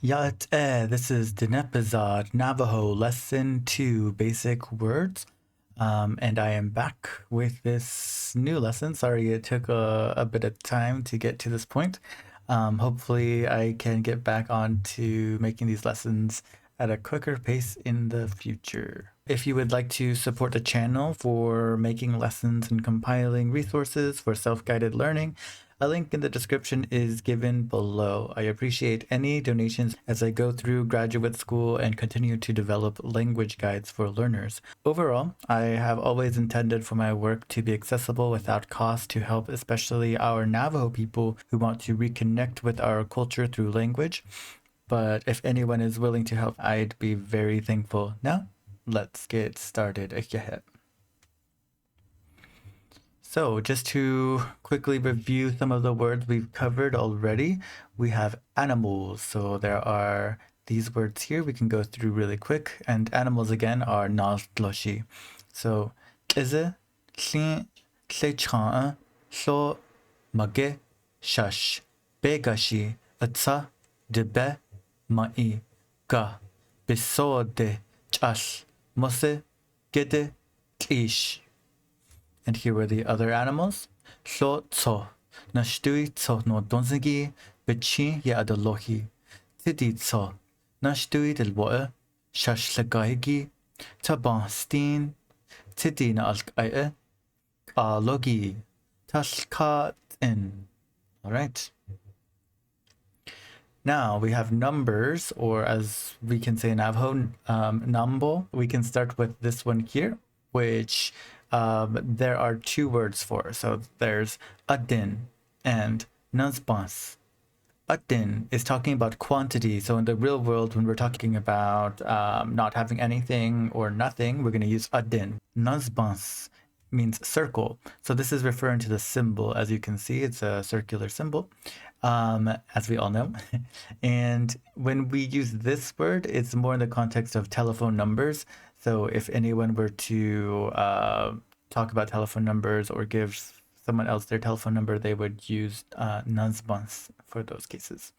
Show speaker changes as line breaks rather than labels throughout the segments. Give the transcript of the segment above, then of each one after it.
This is Dine Bizaad, Navajo, Lesson 2, Basic Words. And I am back with this new lesson. Sorry it took a bit of time to get to this point. Hopefully I can get back on to making these lessons at a quicker pace in the future. If you would like to support the channel for making lessons and compiling resources for self-guided learning, a link in the description is given below. I appreciate any donations as I go through graduate school and continue to develop language guides for learners. Overall, I have always intended for my work to be accessible without cost to help especially our Navajo people who want to reconnect with our culture through language. But if anyone is willing to help, I'd be very thankful. Now, let's get started. So just to quickly review some of the words we've covered already, we have animals. So there are these words here we can go through really quick. And animals again are naltloshi. So ize, chin, chan, so, mage, shash, begashi, atsa, debe, mai, ga, bisode, chas, mose, gede, kish. And here were the other animals. So tso, nashtui tso no donzigi, bichi ya adalohi. Tidi tso, nashtui del wae, shash lagaigi, taban steen, tidi na alkaie, logi, tashka in. All right. Now we have numbers, or as we can say in Navajo, nambo. We can start with this one here, which there are two words for. So there's adin and nazbans. Adin is talking about quantity. So in the real world, when we're talking about not having anything or nothing, we're going to use adin. Nazbans means circle. So this is referring to the symbol. As you can see, it's a circular symbol, as we all know. And when we use this word, it's more in the context of telephone numbers. So if anyone were to talk about telephone numbers or give someone else their telephone number, they would use nazbans for those cases.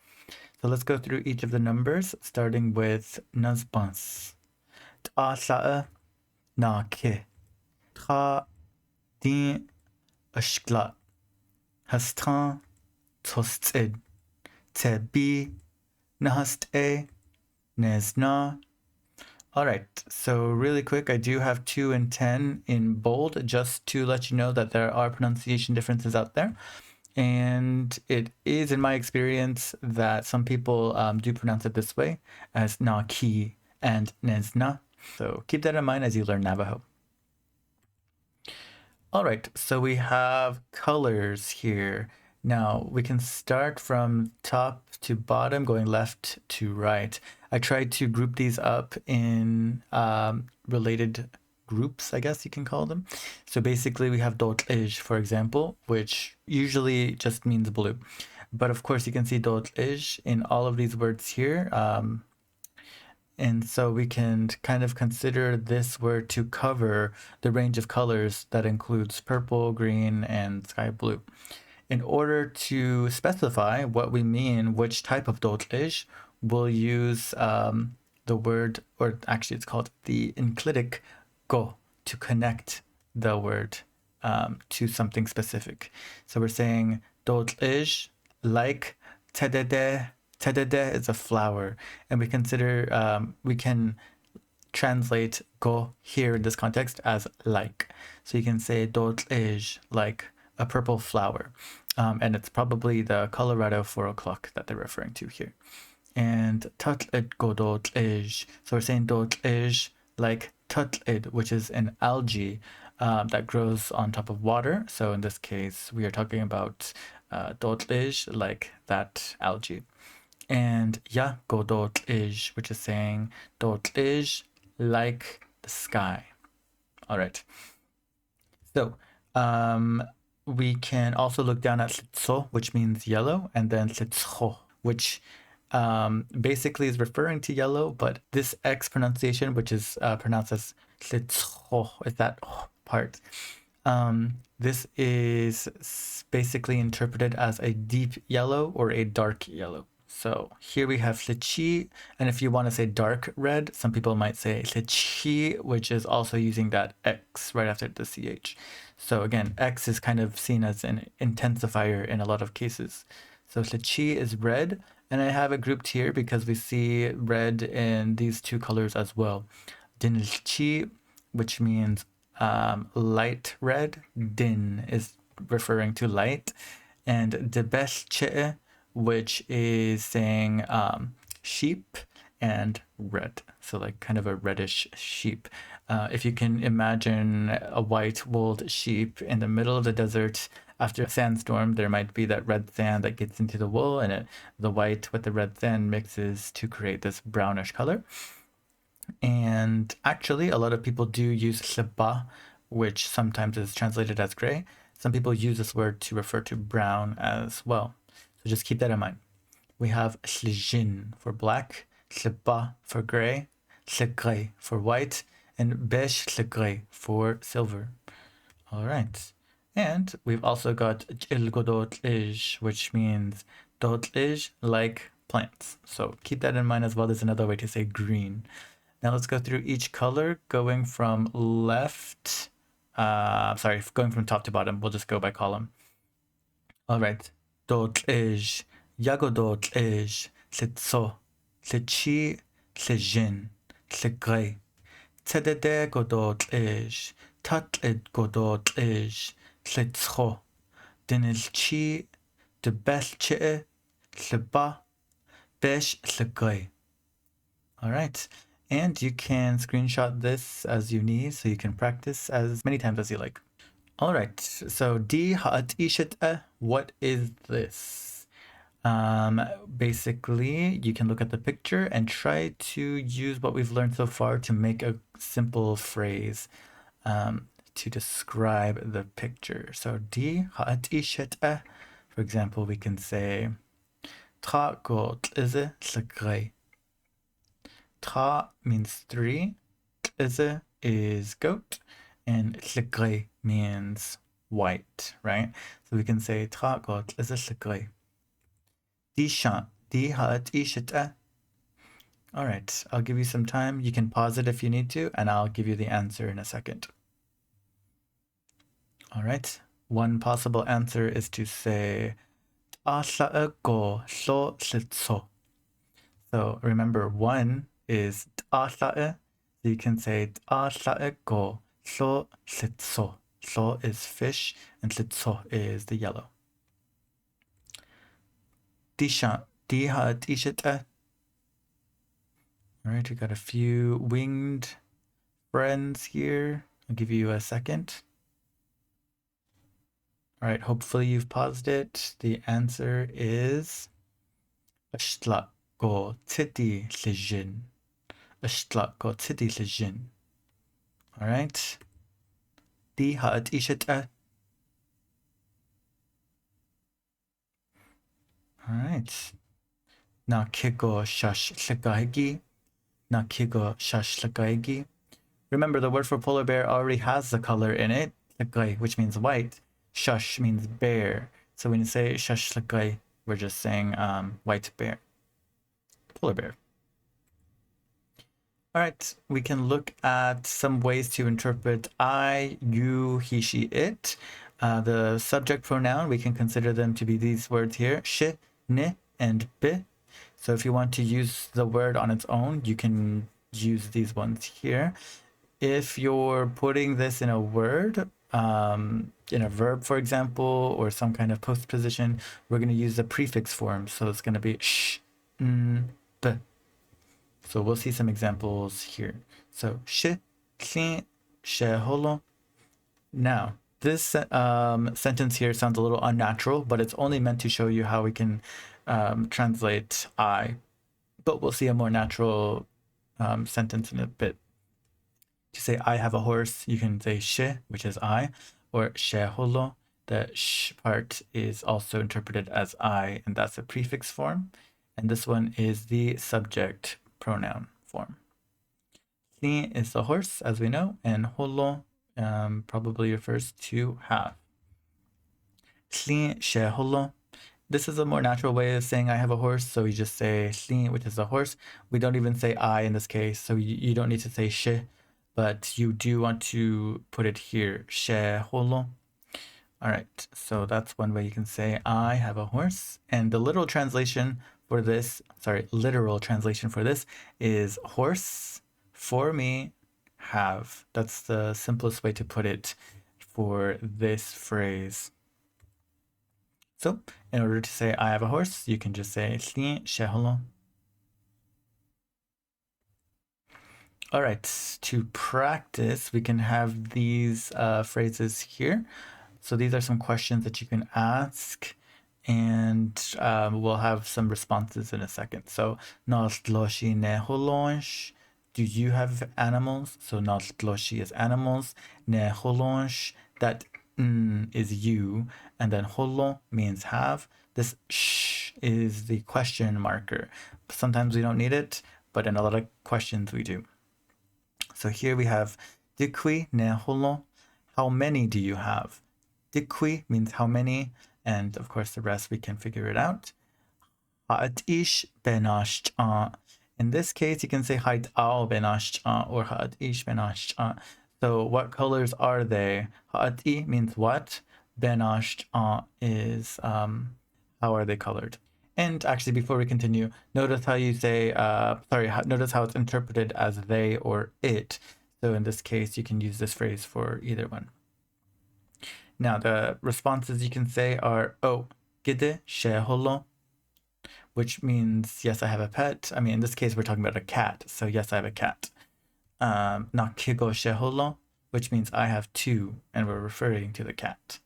So let's go through each of the numbers, starting with nazbans. Ta sa'a na ke. Ta din ashkla. Hastan tosted. Te bi nahast nezna. All right, so really quick, I do have 2 and 10 in bold just to let you know that there are pronunciation differences out there. And it is, in my experience, that some people do pronounce it this way as na ki and nezna. So keep that in mind as you learn Navajo. All right, so we have colors here. Now we can start from top to bottom, going left to right. I tried to group these up in related groups, I guess you can call them. So basically we have dot-ij, for example, which usually just means blue. But of course you can see dot-ij in all of these words here. And so we can kind of consider this word to cover the range of colors that includes purple, green, and sky blue. In order to specify what we mean, which type of dot-ij, we'll use the word, or actually it's called the enclitic go, to connect the word to something specific. So we're saying dot-ij, like tedede. Tedede is a flower, and we consider we can translate go here in this context as like. So you can say dot-ij, like a purple flower, and it's probably the Colorado 4 o'clock that they're referring to here. And tutlid go dot-ij, so we're saying dot-ij like tutlid, which is an algae that grows on top of water. So in this case, we are talking about dot-ij like that algae. And ya go dot-ij, which is saying dot-ij like the sky. All right. So we can also look down at tlitso, which means yellow, and then tlitsho, which basically is referring to yellow, but this X pronunciation, which is pronounced as tlitsho, is that part. This is basically interpreted as a deep yellow or a dark yellow. So here we have lichi, and if you want to say dark red, some people might say lichi, which is also using that X right after the CH. So again, X is kind of seen as an intensifier in a lot of cases. So lichi is red, and I have it grouped here because we see red in these two colors as well. Din lichi, which means light red. Din is referring to light, and debesh, which is saying sheep and red. So like kind of a reddish sheep. If you can imagine a white wooled sheep in the middle of the desert after a sandstorm, there might be that red sand that gets into the wool, and the white with the red sand mixes to create this brownish color. And actually, a lot of people do use sliba, which sometimes is translated as gray. Some people use this word to refer to brown as well. So just keep that in mind. We have slijin for black, sliba for gray, sligray for white, and besh sligray for silver. All right. And we've also got ilgodotij, which means dotij, like plants. So keep that in mind as well. There's another way to say green. Now let's go through each color, going from left, going from top to bottom. We'll just go by column. All right. Dotij, yagodotij, litso, lichi, lijin, ligray. Tedede godotij, tatlid godotij, litso, dinilchi, debelchi, liba, besh, ligray. All right. And you can screenshot this as you need, so you can practice as many times as you like. All right, so di ha'at ishet, what is this? Basically, you can look at the picture and try to use what we've learned so far to make a simple phrase to describe the picture. So di ha'at ishet, for example, we can say tra got is a sagray. Tra means three, is goat, and ligray means white, right? So we can say tra got is a ligray. Dishan, di hat ishita. All right, I'll give you some time. You can pause it if you need to, and I'll give you the answer in a second. All right, one possible answer is to say asla go so litso. So remember, one is asla. So you can say asla go so litso. So is fish, and litso is the yellow. Dishan, diha tishita. All right, we got a few winged friends here. I'll give you a second. All right, hopefully you've paused it. The answer is Ashtla go titi lijin. Ashtla go titi lijin. All right. Di ha'at ishita. All right. Na kigo shash lagaigi. Na kigo shash lagaigi. Remember, the word for polar bear already has the color in it, lagai, which means white. Shush means bear. So when you say shush lagai, we're just saying white bear, polar bear. All right, we can look at some ways to interpret I, you, he, she, it. The subject pronoun, we can consider them to be these words here, shi, ni, and bi. So if you want to use the word on its own, you can use these ones here. If you're putting this in a word, in a verb, for example, or some kind of postposition, we're going to use the prefix form. So it's going to be sh, n, b. So we'll see some examples here. So sh, clean, she, holo. Now, this sentence here sounds a little unnatural, but it's only meant to show you how we can translate I. But we'll see a more natural sentence in a bit. To say I have a horse, you can say she, which is I, or she holo. The sh part is also interpreted as I, and that's a prefix form. And this one is the subject pronoun form. Ni is the horse, as we know, and holo probably refers to have. Ni she holo. this is a more natural way of saying I have a horse. So you just say "li," which is a horse. We don't even say I in this case. So you don't need to say she, but you do want to put it here. She holo. All right. So that's one way you can say I have a horse. And the literal translation for this, literal translation for this is horse for me have. That's the simplest way to put it for this phrase. So, in order to say I have a horse, you can just say "li sheholo." All right, to practice, we can have these phrases here. So these are some questions that you can ask, and we'll have some responses in a second. So, "Naltloshi ne holonsh." Do you have animals? So "naltloshi" is animals. Ne holonsh, that is you, and then holo means have. This sh is the question marker. Sometimes we don't need it, but in a lot of questions we do. So here we have dikwi ne holo. How many do you have? Dikwi means how many, and of course the rest we can figure it out. Ha'at-ish benash. In this case, you can say ha'at-al benash or ha'at-ish benash. So what colors are they? Ha'ati means what? Benash is how are they colored? And actually, before we continue, notice how you say, notice how it's interpreted as they or it. So in this case, you can use this phrase for either one. Now, the responses you can say are, oh, gide sheholo, which means, yes, I have a pet. I mean, in this case, we're talking about a cat. So yes, I have a cat. Na kigo sheholo, which means I have two, and we're referring to the cat.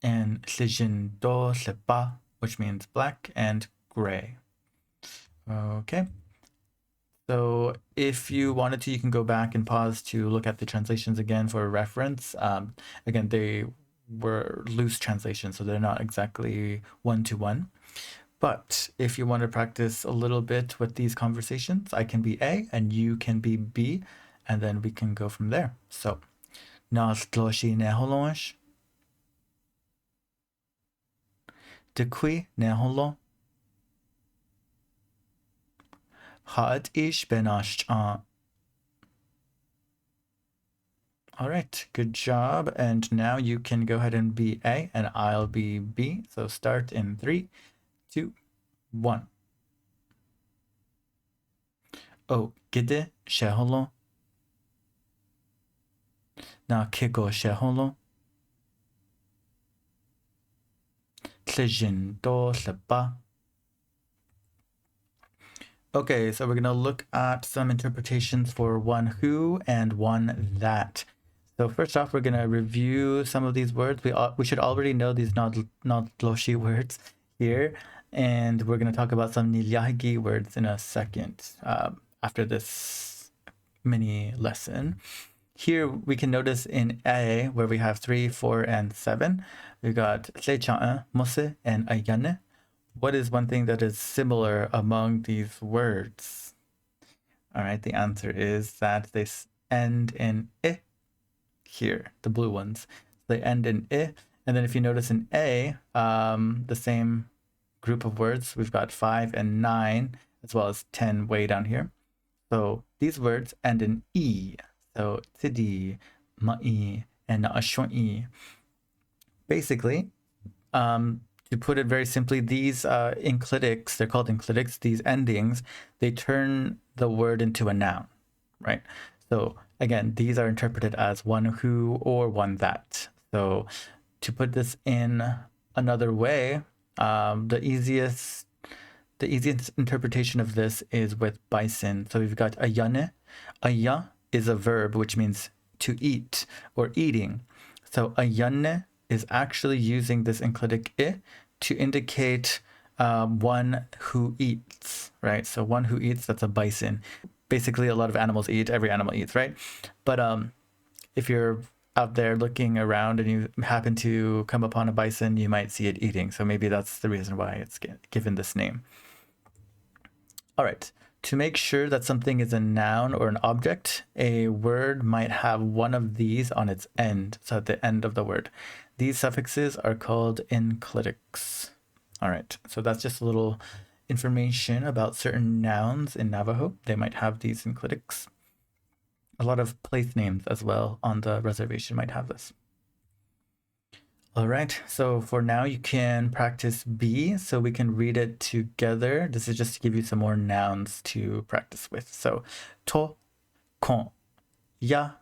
And slijin do sepa, which means black and gray. Okay. So if you wanted to, you can go back and pause to look at the translations again for reference. Again, they were loose translations, so they're not exactly one-to-one. But if you want to practice a little bit with these conversations, I can be A and you can be B, and then we can go from there. So, "Naltloshi ne holonsh." "Dikwi ne holo." "Ha'at-ish benash." All right, good job. And now you can go ahead and be A and I'll be B. So start in 3, 2, 1. Oh, gide sheholo. Na kigo sheholo. Tlijin do sepa. Okay, so we're going to look at some interpretations for one who and one that. So first off, we're going to review some of these words. We should already know these not loshi words here. And we're going to talk about some nilyahigi words in a second after this mini lesson. Here we can notice in A, where we have 3, 4, and 7, we got secha'a, mose, and ayane. What is one thing that is similar among these words? All right, the answer is that they end in I here, the blue ones. They end in I. And then if you notice in A, the same group of words, we've got 5 and 9, as well as 10 way down here. So these words end in E. So tidi, ma'i, and na'ashwa'i. Basically, to put it very simply, these enclitics, they're called enclitics, these endings, they turn the word into a noun, right? So again, these are interpreted as one who or one that. So to put this in another way, the easiest interpretation of this is with bison. So we've got ayane. Aya is a verb, which means to eat or eating. So ayane is actually using this enclitic I to indicate one who eats, right? So one who eats, that's a bison. Basically, a lot of animals eat, every animal eats, right? But if you're out there looking around and you happen to come upon a bison, you might see it eating. So maybe that's the reason why it's given this name. All right. To make sure that something is a noun or an object, a word might have one of these on its end, so at the end of the word. These suffixes are called enclitics. All right, so that's just a little information about certain nouns in Navajo. They might have these enclitics. A lot of place names as well on the reservation might have this. All right, so for now you can practice B so we can read it together. This is just to give you some more nouns to practice with. So, to, kon, ya,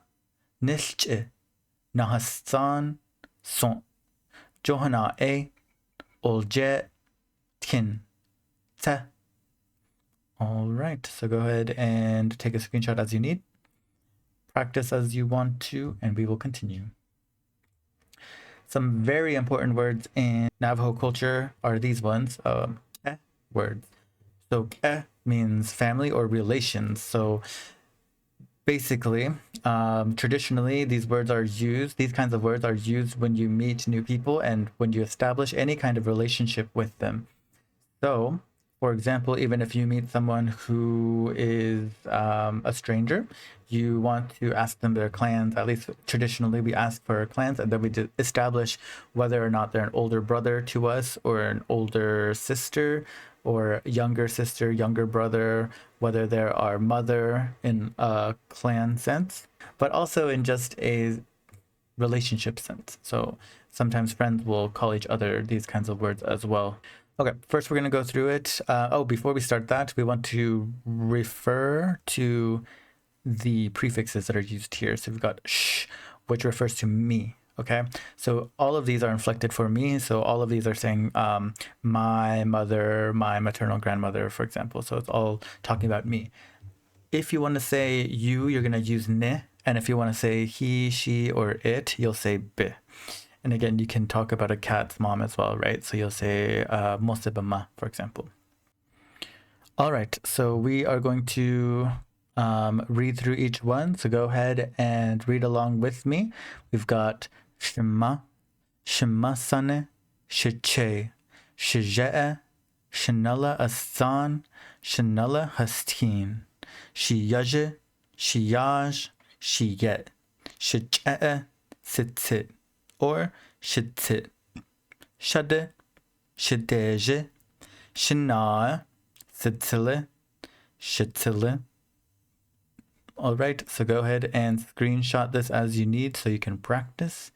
nilche, nahastan, son, johana e, olje, tin, te. All right, so go ahead and take a screenshot as you need. Practice as you want to, and we will continue. Some very important words in Navajo culture are these ones, words. So means family or relations. So basically, traditionally, these kinds of words are used when you meet new people and when you establish any kind of relationship with them. So, for example, even if you meet someone who is a stranger, you want to ask them their clans. At least traditionally, we ask for clans, and then we establish whether or not they're an older brother to us, or an older sister, or younger sister, younger brother, whether they're our mother in a clan sense, but also in just a relationship sense. So sometimes friends will call each other these kinds of words as well. Okay, first we're going to go through it. Before we start that, we want to refer to the prefixes that are used here. So we've got sh, which refers to me. Okay, so all of these are inflected for me. So all of these are saying my mother, my maternal grandmother, for example. So it's all talking about me. If you want to say you, you're going to use ne. And if you want to say he, she, or it, you'll say be. And again, you can talk about a cat's mom as well, right? So you'll say mosebama, for example. All right, so we are going to read through each one. So go ahead and read along with me. We've got shema, shemasane, sheche, sheje'e, shenala asan, shenala hastin, shiyaje, shiyaj, shiyet, sheche'e, sitzit, or shitzit, shade, shadeje, shina, sitzile, shitzile. All right, so go ahead and screenshot this as you need so you can practice,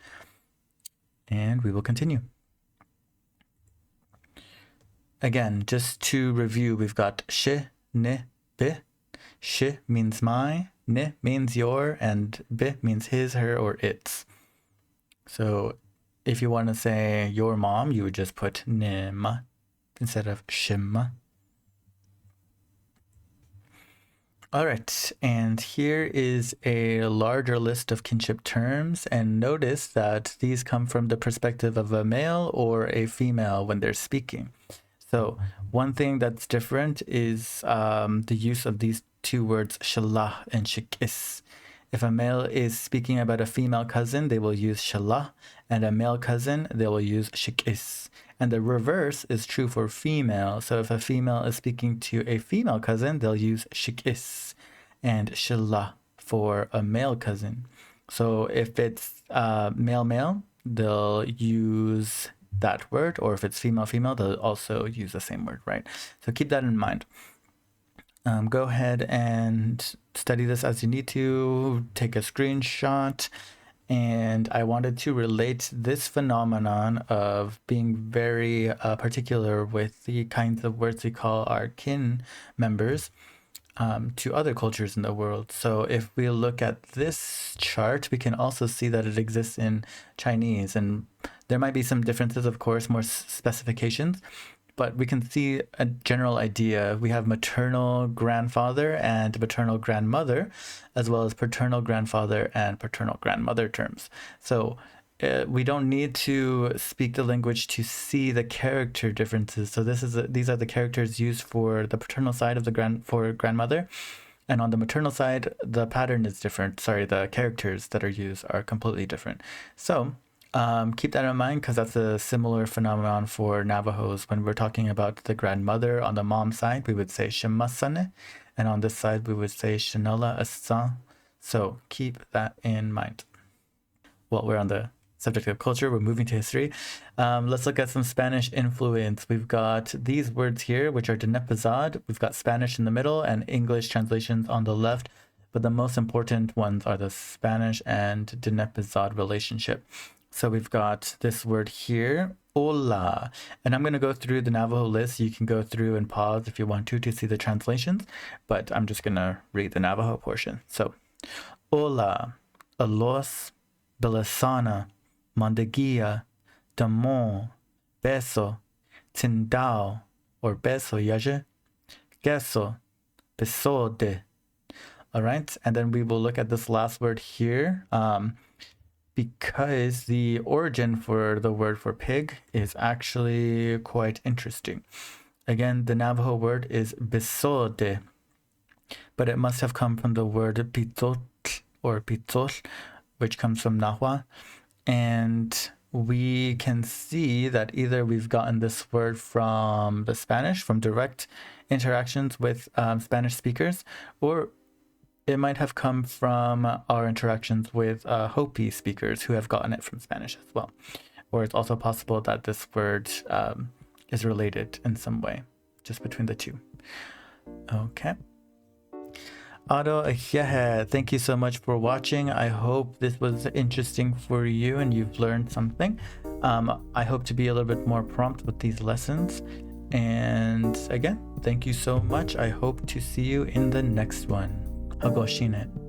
and we will continue. Again, just to review, we've got she, ne, be. She means my, ne means your, and be means his, her, or its. So if you want to say your mom, you would just put nema instead of shima. All right, and here is a larger list of kinship terms, and notice that these come from the perspective of a male or a female when they're speaking. So one thing that's different is the use of these two words, shalah and shikis. If a male is speaking about a female cousin, they will use shalah, and a male cousin, they will use shikis. And the reverse is true for female. So if a female is speaking to a female cousin, they'll use shikis and shalah for a male cousin. So if it's male, they'll use that word, or if it's female, they'll also use the same word, right? So keep that in mind. Go ahead and study this as you need to, take a screenshot. And I wanted to relate this phenomenon of being very particular with the kinds of words we call our kin members to other cultures in the world. So if we look at this chart, we can also see that it exists in Chinese. And there might be some differences, of course, more specifications, but we can see a general idea. We have maternal grandfather and maternal grandmother, as well as paternal grandfather and paternal grandmother terms. So we don't need to speak the language to see the character differences. So these are the characters used for the paternal side of for grandmother. And on the maternal side, the pattern is different. Sorry, the characters that are used are completely different. So keep that in mind, because that's a similar phenomenon for Navajos. When we're talking about the grandmother on the mom side, we would say shemasane, and on this side we would say shenala asan. So keep that in mind. Well, we're on the subject of culture. We're moving to history. Let's look at some Spanish influence. We've got these words here, which are Dine Bizaad. We've got Spanish in the middle and English translations on the left. But the most important ones are the Spanish and Dine Bizaad relationship. So we've got this word here, hola. And I'm going to go through the Navajo list. You can go through and pause if you want to see the translations. But I'm just going to read the Navajo portion. So, hola, alos, belasana, mandagia, damon, beso, tindao, or beso yaje, queso, besode. All right, and then we will look at this last word here. Because the origin for the word for pig is actually quite interesting. Again, the Navajo word is besode, but it must have come from the word pitotl or pitotl, which comes from Nahua. And we can see that either we've gotten this word from the Spanish, from direct interactions with Spanish speakers, or it might have come from our interactions with Hopi speakers who have gotten it from Spanish as well. Or it's also possible that this word is related in some way, just between the two. Okay. Thank you so much for watching. I hope this was interesting for you and you've learned something. I hope to be a little bit more prompt with these lessons. And again, thank you so much. I hope to see you in the next one. Hagoshine.